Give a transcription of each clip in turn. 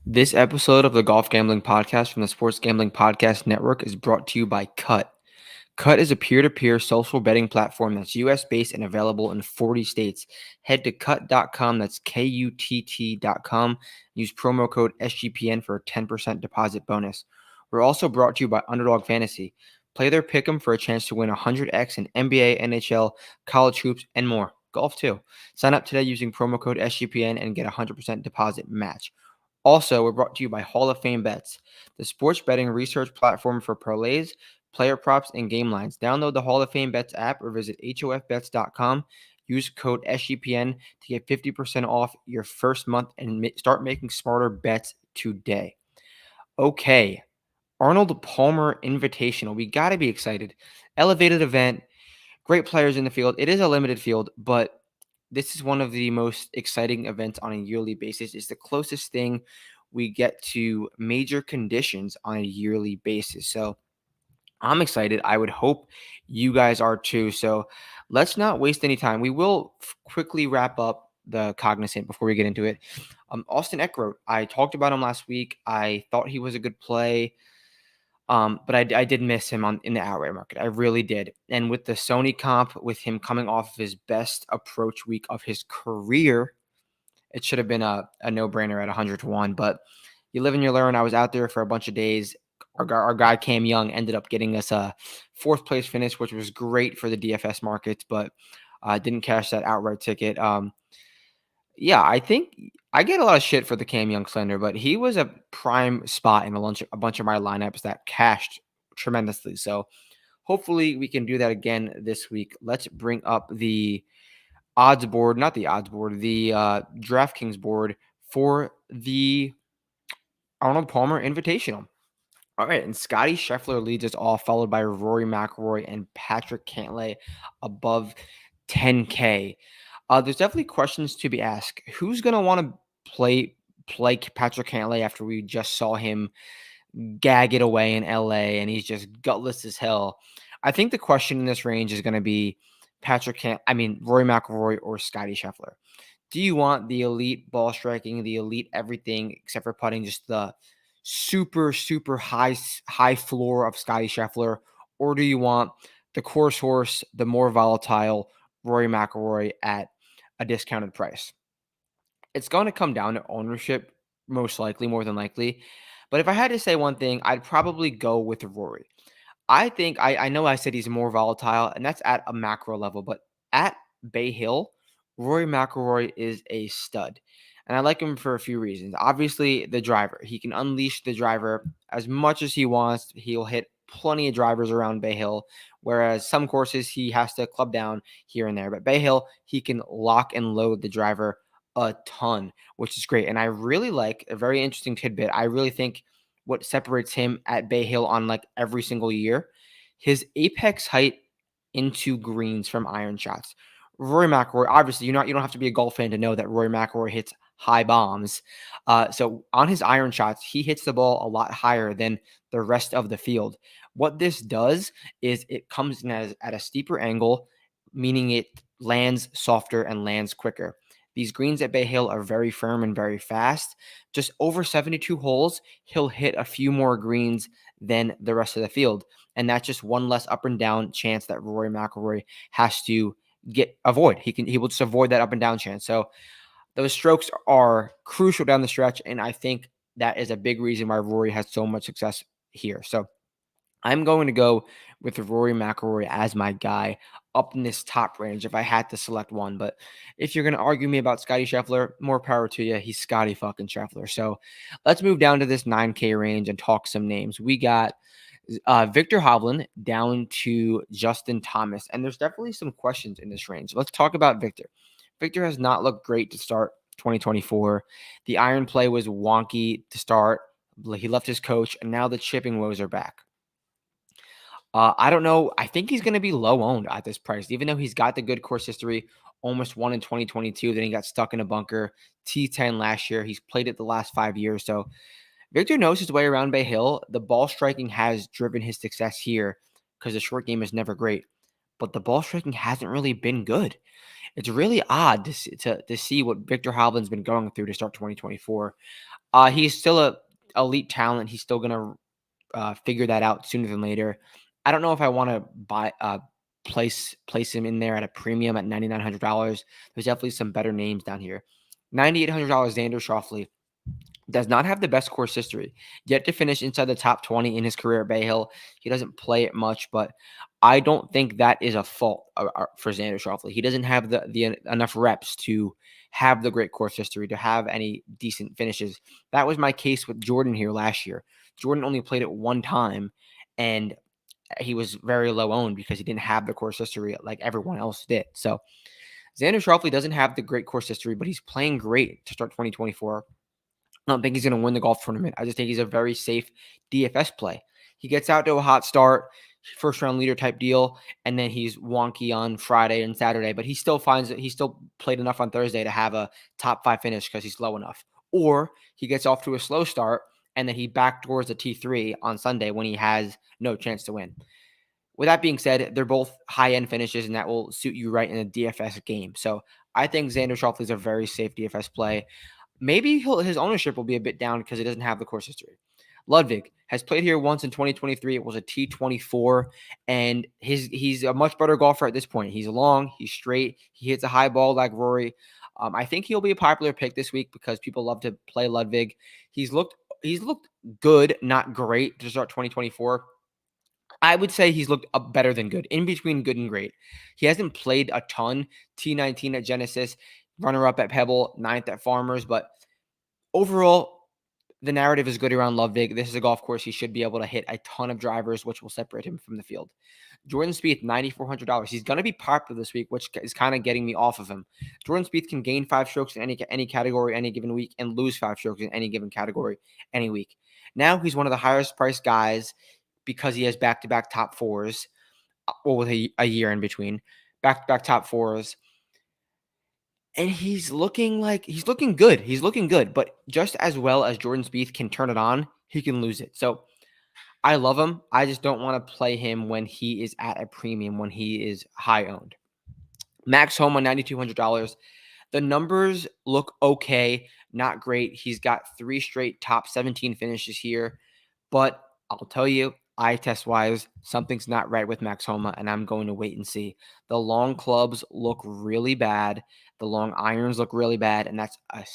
This episode of the Golf Gambling Podcast from the Sports Gambling Podcast Network is brought to you by Cut. Cut is a peer-to-peer social betting platform that's US based and available in 40 states. Head to cut.com, that's KUTT.com. Use promo code SGPN for a 10% deposit bonus. We're also brought to you by Underdog Fantasy. Play their pick'em for a chance to win 100x in NBA, NHL, college hoops, and more. Golf too. Sign up today using promo code SGPN and get a 100% deposit match. Also, we're brought to you by Hall of Fame Bets, the sports betting research platform for parlays, player props, and game lines. Download the Hall of Fame Bets app or visit hofbets.com. Use code SGPN to get 50% off your first month and start making smarter bets today. Okay, Arnold Palmer Invitational. We got to be excited. Elevated event, great players in the field. It is a limited field, but this is one of the most exciting events on a yearly basis. It's the closest thing we get to major conditions on a yearly basis. So I'm excited. I would hope you guys are too. So let's not waste any time. We will quickly wrap up the Cognizant before we get into it. Austin Eckroat, I talked about him last week. I thought he was a good play. But I did miss him in the outright market. I really did. And with the Sony comp, with him coming off of his best approach week of his career, it should have been a no-brainer at 100 to 1. But you live and you learn. I was out there for a bunch of days. Our guy Cam Young ended up getting us a fourth place finish, which was great for the DFS markets, but didn't cash that outright ticket. Yeah, I think I get a lot of shit for the Cam Young slander, but he was a prime spot in a bunch of my lineups that cashed tremendously. So hopefully we can do that again this week. Let's bring up the odds board, not the odds board, the DraftKings board for the Arnold Palmer Invitational. All right, and Scotty Scheffler leads us all, followed by Rory McIlroy and Patrick Cantlay above 10K. There's definitely questions to be asked. Who's going to want to play Patrick Cantlay after we just saw him gag it away in LA and he's just gutless as hell? I think the question in this range is going to be Rory McIlroy or Scotty Scheffler. Do you want the elite ball striking, the elite everything except for putting, just the super, super high floor of Scotty Scheffler? Or do you want the course horse, the more volatile Rory McIlroy at a discounted price? It's going to come down to ownership, most likely, more than likely. But if I had to say one thing, I'd probably go with Rory. I think I know I said he's more volatile, and that's at a macro level, but at Bay Hill, Rory McIlroy is a stud. And I like him for a few reasons. Obviously, the driver. He can unleash the driver as much as he wants. He'll hit plenty of drivers around Bay Hill, whereas some courses he has to club down here and there. But Bay Hill, he can lock and load the driver a ton, which is great. And I really like a very interesting tidbit. I really think what separates him at Bay Hill on like every single year, his apex height into greens from iron shots. Rory McIlroy, obviously, you don't have to be a golf fan to know that Rory McIlroy hits high bombs. So on his iron shots, he hits the ball a lot higher than the rest of the field. What this does is it comes in at a steeper angle, meaning it lands softer and lands quicker. These greens at Bay Hill are very firm and very fast. Just over 72 holes, he'll hit a few more greens than the rest of the field. And that's just one less up and down chance that Rory McIlroy has to avoid. He will just avoid that up and down chance. So those strokes are crucial down the stretch, and I think that is a big reason why Rory has so much success here. So I'm going to go with Rory McIlroy as my guy up in this top range if I had to select one. But if you're going to argue me about Scotty Scheffler, more power to you. He's Scotty fucking Scheffler. So let's move down to this 9K range and talk some names. We got Victor Hovland down to Justin Thomas. And there's definitely some questions in this range. Let's talk about Victor. Victor has not looked great to start 2024. The iron play was wonky to start. He left his coach, and now the chipping woes are back. I don't know. I think he's going to be low owned at this price, even though he's got the good course history, almost won in 2022. Then he got stuck in a bunker, T10 last year. He's played it the last 5 years. So Victor knows his way around Bay Hill. The ball striking has driven his success here because the short game is never great. but the ball striking hasn't really been good. It's really odd to see what Victor Hovland's been going through to start 2024. He's still a elite talent. He's still gonna figure that out sooner than later. I don't know if I want to place him in there at a premium at $9,900. There's definitely some better names down here. $9,800 Xander Schauffele does not have the best course history. Yet to finish inside the top 20 in his career at Bay Hill. He doesn't play it much, but I don't think that is a fault for Xander Schauffele. He doesn't have the enough reps to have the great course history, to have any decent finishes. That was my case with Jordan here last year. Jordan only played it one time, and he was very low owned because he didn't have the course history like everyone else did. So Xander Schauffele doesn't have the great course history, but he's playing great to start 2024. I don't think he's going to win the golf tournament. I just think he's a very safe DFS play. He gets out to a hot start, first round leader type deal, and then he's wonky on Friday and Saturday, but he still finds that he still played enough on Thursday to have a top 5 finish because he's low enough. Or he gets off to a slow start and then he backdoors a T3 on Sunday when he has no chance to win. With that being said, they're both high-end finishes, and that will suit you right in a DFS game. So I think Xander Schauffele is a very safe DFS play. Maybe his ownership will be a bit down because he doesn't have the course history. Ludwig has played here once in 2023. It was a T24, and he's a much better golfer at this point. He's long, he's straight, he hits a high ball like Rory. I think he'll be a popular pick this week because people love to play Ludwig. He's looked good, not great to start 2024. I would say he's looked better than good, in between good and great. He hasn't played a ton. T19 at Genesis, runner-up at Pebble, 9th at Farmers, but overall, the narrative is good around Ludwig. This is a golf course he should be able to hit a ton of drivers, which will separate him from the field. Jordan Spieth, $9,400. He's going to be popular this week, which is kind of getting me off of him. Jordan Spieth can gain 5 strokes in any category any given week and lose 5 strokes in any given category any week. Now he's one of the highest priced guys because he has back-to-back top 4s, well, with a year in between, back-to-back top 4s. And he's looking good. He's looking good, but just as well as Jordan Spieth can turn it on, he can lose it. So I love him. I just don't want to play him when he is at a premium, when he is high owned. Max Homa, $9,200. The numbers look okay, not great. He's got 3 straight top 17 finishes here, but I'll tell you, eye test wise, something's not right with Max Homa, and I'm going to wait and see. The long clubs look really bad. The long irons look really bad, and that's a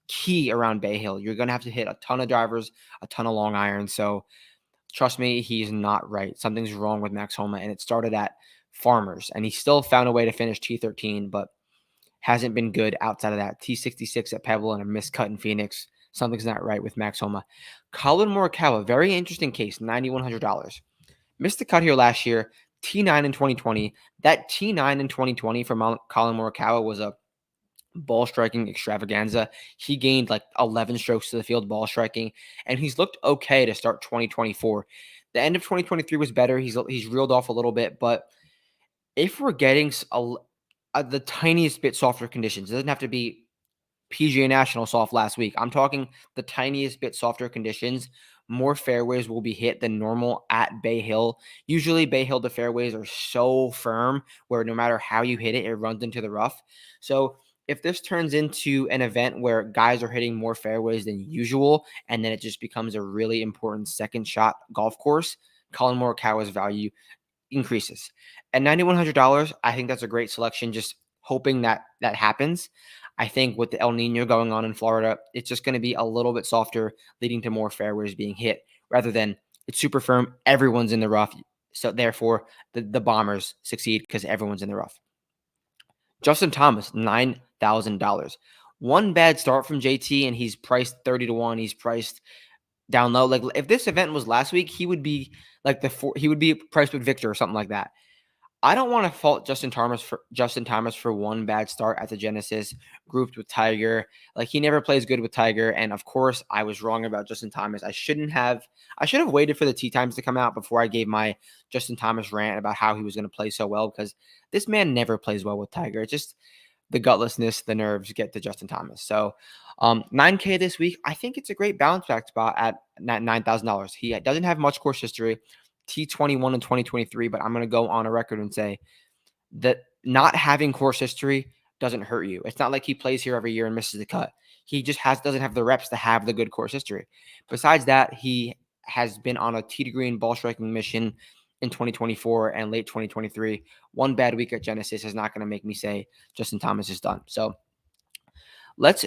key around Bay Hill. You're going to have to hit a ton of drivers, a ton of long irons. So trust me, he's not right. Something's wrong with Max Homa, and it started at Farmers, and he still found a way to finish T13, but hasn't been good outside of that. T66 at Pebble and a missed cut in Phoenix. Something's not right with Max Homa. Colin Morikawa, very interesting case, $9,100. Missed the cut here last year, T9 in 2020. That T9 in 2020 for Colin Morikawa was a ball striking extravaganza. He gained like 11 strokes to the field ball striking, and he's looked okay to start 2024. The end of 2023 was better. He's reeled off a little bit, but if we're getting the tiniest bit softer conditions, it doesn't have to be PGA National soft last week. I'm talking the tiniest bit softer conditions. More fairways will be hit than normal at Bay Hill. Usually Bay Hill, the fairways are so firm where no matter how you hit it, it runs into the rough. So if this turns into an event where guys are hitting more fairways than usual, and then it just becomes a really important second shot golf course, Colin Morikawa's value increases. At $9,100, I think that's a great selection, just hoping that happens. I think with the El Nino going on in Florida, it's just going to be a little bit softer, leading to more fairways being hit rather than it's super firm. Everyone's in the rough. So therefore, the bombers succeed because everyone's in the rough. Justin Thomas, $9,000. One bad start from JT, and he's priced 30-1. He's priced down low. Like if this event was last week, he would be like he would be priced with Victor or something like that. I don't want to fault Justin Thomas for one bad start at the Genesis, grouped with Tiger. Like he never plays good with Tiger, and of course I was wrong about Justin Thomas. I should have waited for the tee times to come out before I gave my Justin Thomas rant about how he was going to play so well, because this man never plays well with Tiger. It's just the gutlessness, the nerves get to Justin Thomas. So $9K this week, I think it's a great bounce back spot at $9,000. He doesn't have much course history. T21 in 2023, but I'm going to go on a record and say that not having course history doesn't hurt you. It's not like he plays here every year and misses the cut. He just doesn't have the reps to have the good course history. Besides that, he has been on a tee to green ball striking mission in 2024 and late 2023. One bad week at Genesis is not going to make me say Justin Thomas is done. So let's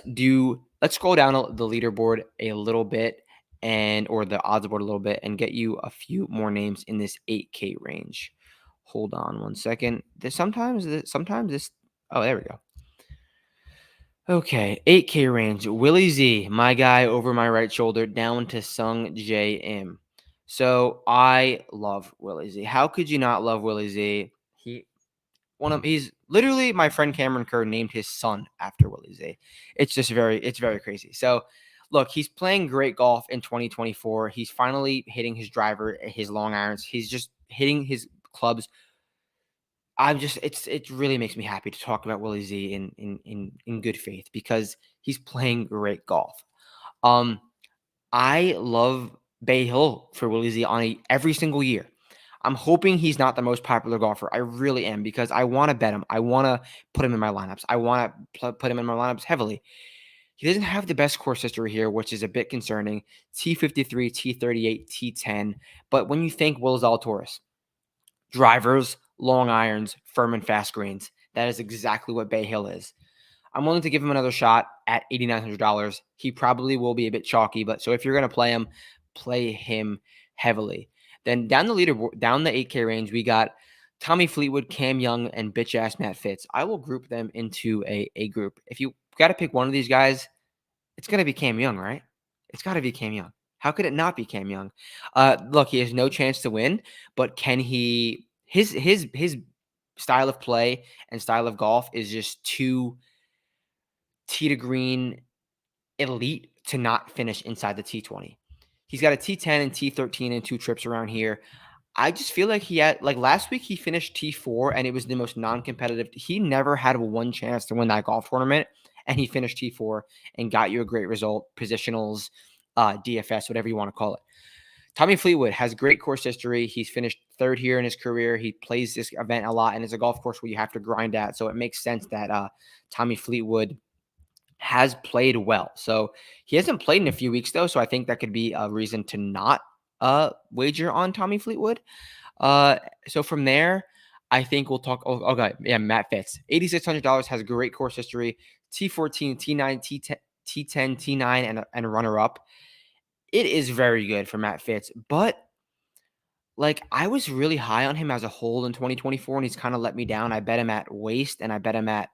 scroll down the leaderboard a little bit or the odds board a little bit and get you a few more names in this 8K range. Hold on one second. Sometimes this. Oh, there we go. Okay, 8K range. Willie Z, my guy over my right shoulder, down to Sung J M. So I love Willie Z. How could you not love Willie Z? He's literally, my friend Cameron Kerr named his son after Willie Z. It's very crazy. So look, he's playing great golf in 2024. He's finally hitting his driver, his long irons. He's just hitting his clubs. It really makes me happy to talk about Willie Z in good faith because he's playing great golf. I love Bay Hill for Willie Z every single year. I'm hoping he's not the most popular golfer. I really am because I want to bet him. I want to put him in my lineups. I want to put him in my lineups heavily. He doesn't have the best course history here, which is a bit concerning. T53, T38, T10. But when you think Will Zalatoris, drivers, long irons, firm and fast greens, that is exactly what Bay Hill is. I'm willing to give him another shot at $8,900. He probably will be a bit chalky, but so if you're going to play him heavily. Then down the leaderboard, down the 8K range, we got Tommy Fleetwood, Cam Young, and bitch ass Matt Fitz. I will group them into a group. If you got to pick one of these guys, it's going to be Cam Young, right? It's got to be Cam Young. How could it not be Cam Young? Look, he has no chance to win, but can he? His style of play and style of golf is just too tee to green elite to not finish inside the T20. He's got a T10 and T13 and 2 trips around here. I just feel like last week he finished T4 and it was the most non-competitive. He never had one chance to win that golf tournament and he finished T4 and got you a great result, positionals, DFS, whatever you want to call it. Tommy Fleetwood has great course history. He's finished third here in his career. He plays this event a lot and it's a golf course where you have to grind at. So it makes sense that Tommy Fleetwood has played well. So he hasn't played in a few weeks though. So I think that could be a reason to not wager on Tommy Fleetwood. So from there, I think we'll talk. Oh, okay. Yeah. Matt Fitz, $8,600, has great course history, T14, T9, T10, T9, and a runner up. It is very good for Matt Fitz, but I was really high on him as a whole in 2024 and he's kind of let me down. I bet him at Waste and I bet him at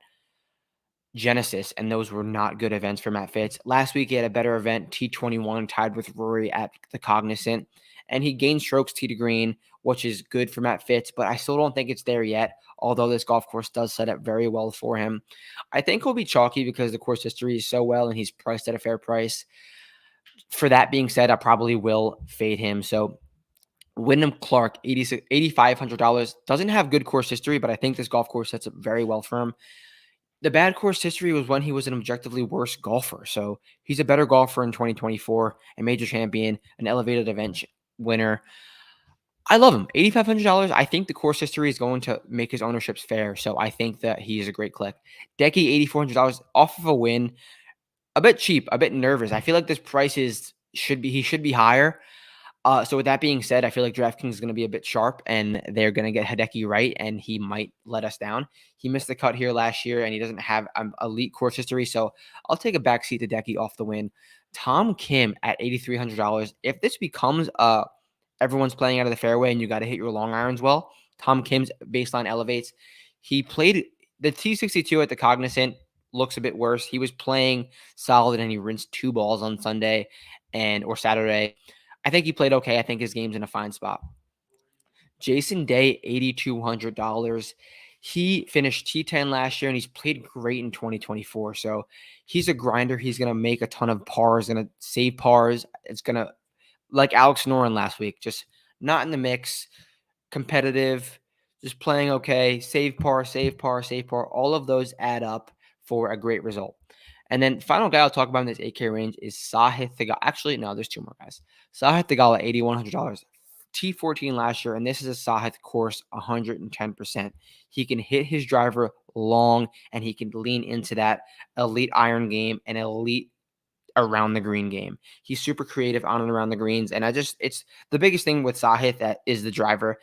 Genesis, and those were not good events for Matt Fitz. Last week, he had a better event, T21, tied with Rory at the Cognizant, and he gained strokes tee to green, which is good for Matt Fitz, but I still don't think it's there yet, although this golf course does set up very well for him. I think he'll be chalky because the course history is so well, and he's priced at a fair price. For that being said, I probably will fade him. So Wyndham Clark, $8,500, doesn't have good course history, but I think this golf course sets up very well for him. The bad course history was when he was an objectively worse golfer. So he's a better golfer in 2024, a major champion, an elevated event winner. I love him. $8,500. I think the course history is going to make his ownerships fair. So I think that he is a great click. Decky, $8,400 off of a win. A bit cheap, a bit nervous. I feel like this price he should be higher. So with that being said, I feel like DraftKings is going to be a bit sharp and they're going to get Hideki right and he might let us down. He missed the cut here last year and he doesn't have elite course history. So I'll take a backseat to Hideki off the win. Tom Kim at $8,300. If this becomes everyone's playing out of the fairway and you got to hit your long irons well, Tom Kim's baseline elevates. He played the T62 at the Cognizant, looks a bit worse. He was playing solid and he rinsed 2 balls on Sunday or Saturday. I think he played okay. I think his game's in a fine spot. Jason Day, $8,200. He finished T10 last year, and he's played great in 2024. So he's a grinder. He's going to make a ton of pars, going to save pars. It's going to, like Alex Noren last week, just not in the mix, competitive, just playing okay, save par, save par, save par. All of those add up for a great result. And then final guy I'll talk about in this 8K range is Sahith Theegala. Actually, no, there's 2 more guys. Sahith Theegala, $8,100. T14 last year, and this is a Sahith course 110%. He can hit his driver long, and he can lean into that elite iron game and elite around the green game. He's super creative on and around the greens, and it's the biggest thing with Sahith that is the driver.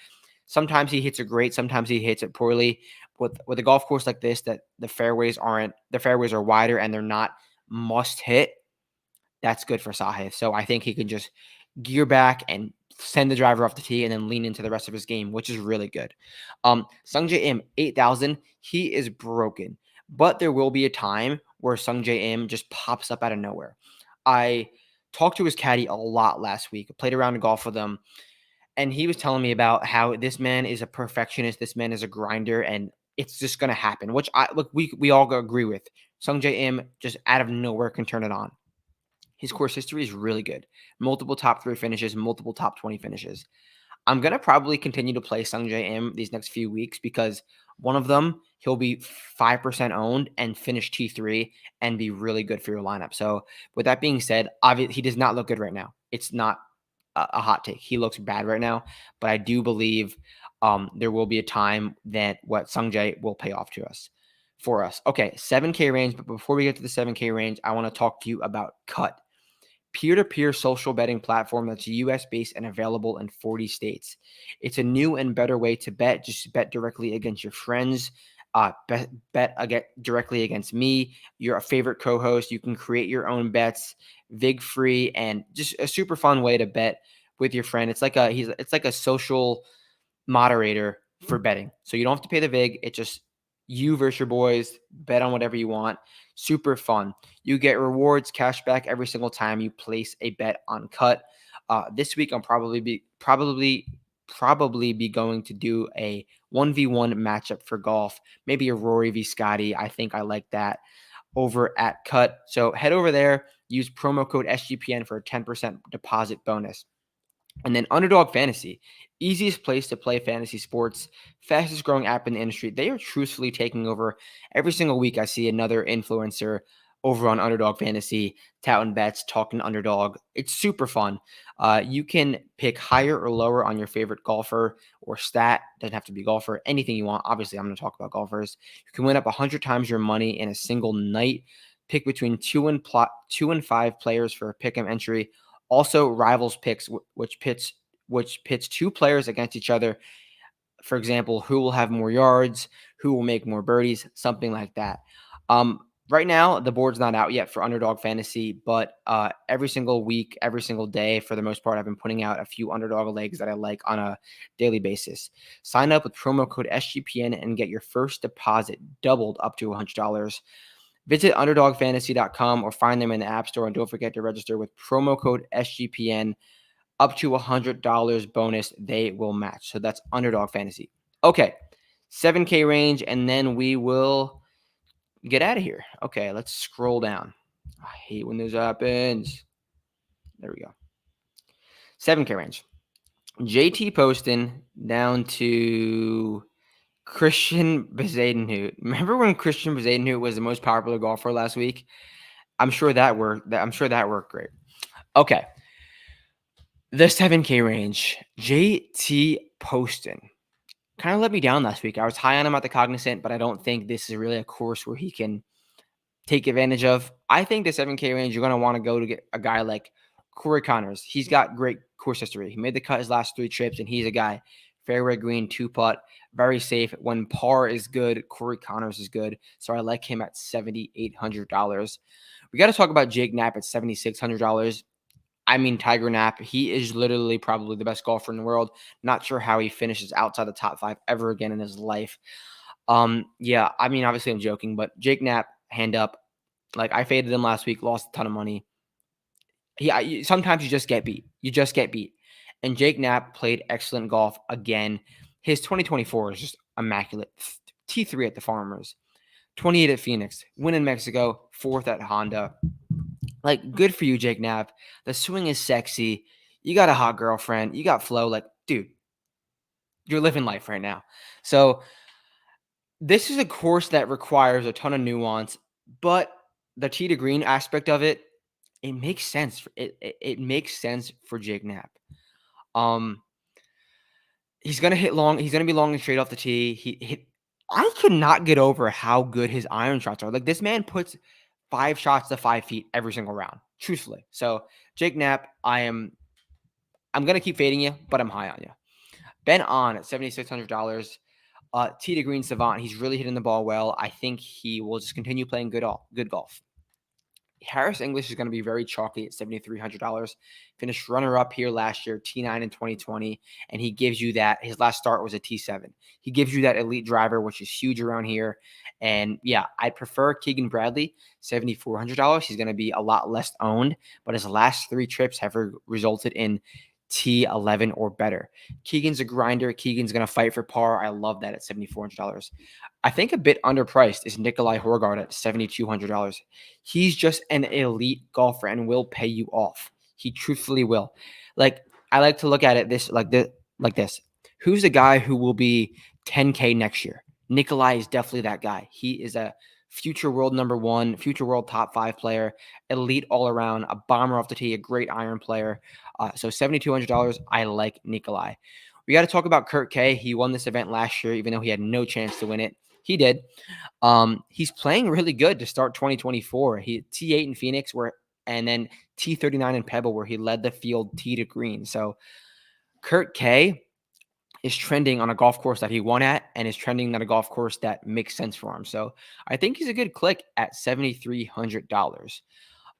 Sometimes he hits it great, sometimes he hits it poorly. With a golf course like this, that the fairways are wider and they're not must hit, that's good for Sahith. So I think he can just gear back and send the driver off the tee and then lean into the rest of his game, which is really good. Sungjae Im, 8,000, he is broken. But there will be a time where Sungjae Im just pops up out of nowhere. I talked to his caddy a lot last week. I played around golf with him, and he was telling me about how this man is a perfectionist, this man is a grinder, and it's just going to happen, which we all agree with. Sungjae Im just out of nowhere can turn it on. His course history is really good. Multiple top 3 finishes, multiple top 20 finishes. I'm going to probably continue to play Sungjae Im these next few weeks because one of them, he'll be 5% owned and finish T3 and be really good for your lineup. So with that being said, obviously he does not look good right now. It's not a hot take. He looks bad right now, but I do believe there will be a time that what Sungjae will pay off for us. Okay, 7K range. But before we get to the 7K range, I want to talk to you about Cut. Peer-to-peer social betting platform that's US-based and available in 40 states. It's a new and better way to bet. Just bet directly against your friends. Bet directly against me, your favorite co-host. You can create your own bets, vig-free, and just a super fun way to bet with your friend. It's like a social moderator for betting. So you don't have to pay the vig. It's just you versus your boys, bet on whatever you want. Super fun. You get rewards, cash back every single time you place a bet on Cut. This week, I'm probably be going to do a 1v1 matchup for golf. Maybe a Rory v. Scotty. I think I like that over at Cut. So head over there, use promo code SGPN for a 10% deposit bonus. And then Underdog Fantasy, easiest place to play fantasy sports, fastest growing app in the industry. They are truthfully taking over every single week. I see another influencer over on Underdog Fantasy, touting bets, talking Underdog. It's super fun. You can pick higher or lower on your favorite golfer or stat. Doesn't have to be golfer, anything you want. Obviously, I'm going to talk about golfers. You can win up 100 times your money in a single night. Pick between 2 and 5 players for a pick'em entry. Also, rivals picks, which pits 2 players against each other. For example, who will have more yards, who will make more birdies, something like that. Right now, the board's not out yet for Underdog Fantasy, but every single week, every single day, for the most part, I've been putting out a few Underdog legs that I like on a daily basis. Sign up with promo code SGPN and get your first deposit doubled up to $100. Visit UnderdogFantasy.com or find them in the App Store, and don't forget to register with promo code SGPN. Up to $100 bonus they will match. So that's Underdog Fantasy. Okay, 7K range, and then we will get out of here. Okay, let's scroll down. I hate when this happens. There we go. 7K range. JT Poston down to Christian Bezadenhout. Remember when Christian Bezadenhout was the most popular golfer last week? I'm sure that worked great. Okay. The 7K range. JT Poston kind of let me down last week. I was high on him at the Cognizant, but I don't think this is really a course where he can take advantage of. I think the 7K range, you're going to want to go to get a guy like Corey Connors. He's got great course history. He made the cut his last 3 trips, and he's a guy, fairway green, 2-putt, very safe. When par is good, Corey Connors is good. So I like him at $7,800. We got to talk about Jake Knapp at $7,600. I mean, Tiger Knapp, he is literally probably the best golfer in the world. Not sure how he finishes outside the top 5 ever again in his life. Yeah, I mean, obviously I'm joking, but Jake Knapp, hand up. Like, I faded him last week, lost a ton of money. Sometimes you just get beat. And Jake Knapp played excellent golf again. His 2024 is just immaculate. T3 at the Farmers, 28 at Phoenix, win in Mexico, 4th at Honda. Like, good for you, Jake Knapp. The swing is sexy. You got a hot girlfriend. You got flow. Like, dude, you're living life right now. So this is a course that requires a ton of nuance, but the tee to green aspect of it, it makes sense. It makes sense for Jake Knapp. He's gonna hit long. He's gonna be long and straight off the tee. He hit. I could not get over how good his iron shots are. Like this man puts 5 shots to 5 feet every single round. Truthfully, so Jake Knapp, I'm gonna keep fading you, but I'm high on you. Ben On at $7,600. Tee to green savant. He's really hitting the ball well. I think he will just continue playing good golf. Harris English is going to be very chalky at $7,300. Finished runner-up here last year, T9 in 2020, and he gives you that. His last start was a T7. He gives you that elite driver, which is huge around here. And yeah, I prefer Keegan Bradley, $7,400. He's going to be a lot less owned, but his last 3 trips have resulted in T11 or better. Keegan's a grinder. Keegan's going to fight for par. I love that at $7,400. I think a bit underpriced is Nikolai Horgaard at $7,200. He's just an elite golfer and will pay you off. He truthfully will. Like, I like to look at it like this. Who's the guy who will be 10K next year? Nikolai is definitely that guy. He is a future world number 1, future world top 5 player, elite all around, a bomber off the tee, a great iron player. So $7,200, I like Nikolai. We got to talk about Kurt K. He won this event last year, even though he had no chance to win it. He did. He's playing really good to start 2024. He T8 in Phoenix, and then T39 in Pebble, where he led the field tee to green. So Kurt K is trending on a golf course that he won at, and is trending on a golf course that makes sense for him. So I think he's a good click at $7,300.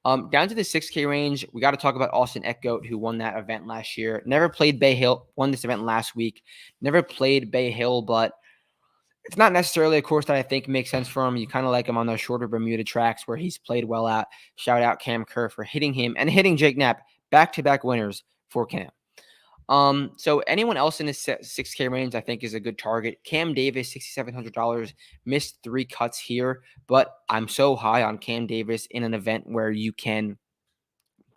Down to the 6K range, we got to talk about Austin Eckgoat, who won that event last year. Never played Bay Hill, won this event last week. Never played Bay Hill, but it's not necessarily a course that I think makes sense for him. You kind of like him on those shorter Bermuda tracks where he's played well at. Shout out Cam Kerr for hitting him and hitting Jake Knapp, back-to-back winners for Cam. So anyone else in the 6K range, I think, is a good target. Cam Davis, $6,700, missed 3 cuts here, but I'm so high on Cam Davis in an event where you can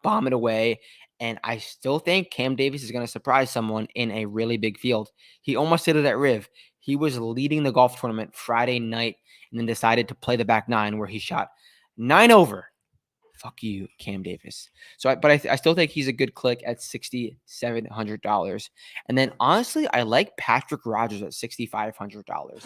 bomb it away. And I still think Cam Davis is going to surprise someone in a really big field. He almost did it at Riv. He was leading the golf tournament Friday night and then decided to play the back 9 where he shot 9 over. Fuck you, Cam Davis. So, I still think he's a good click at $6,700. And then honestly, I like Patrick Rogers at $6,500.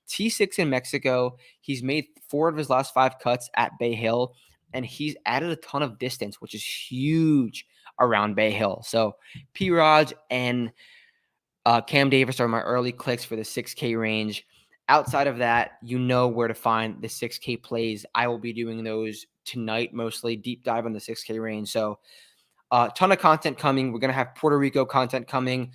T6 in Mexico. He's made 4 of his last 5 cuts at Bay Hill, and he's added a ton of distance, which is huge around Bay Hill. So P. Raj and Cam Davis are my early clicks for the 6K range. Outside of that, you know where to find the 6K plays. I will be doing those tonight, mostly deep dive on the 6K range. So a ton of content coming. We're going to have Puerto Rico content coming.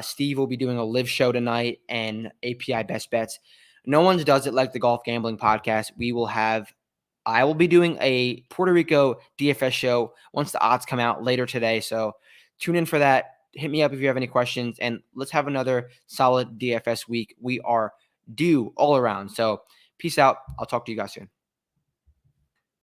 Steve will be doing a live show tonight and API best bets. No one does it like the Golf Gambling Podcast. I will be doing a Puerto Rico DFS show once the odds come out later today. So tune in for that. Hit me up if you have any questions, and let's have another solid DFS week. We are due all around. So peace out. I'll talk to you guys soon.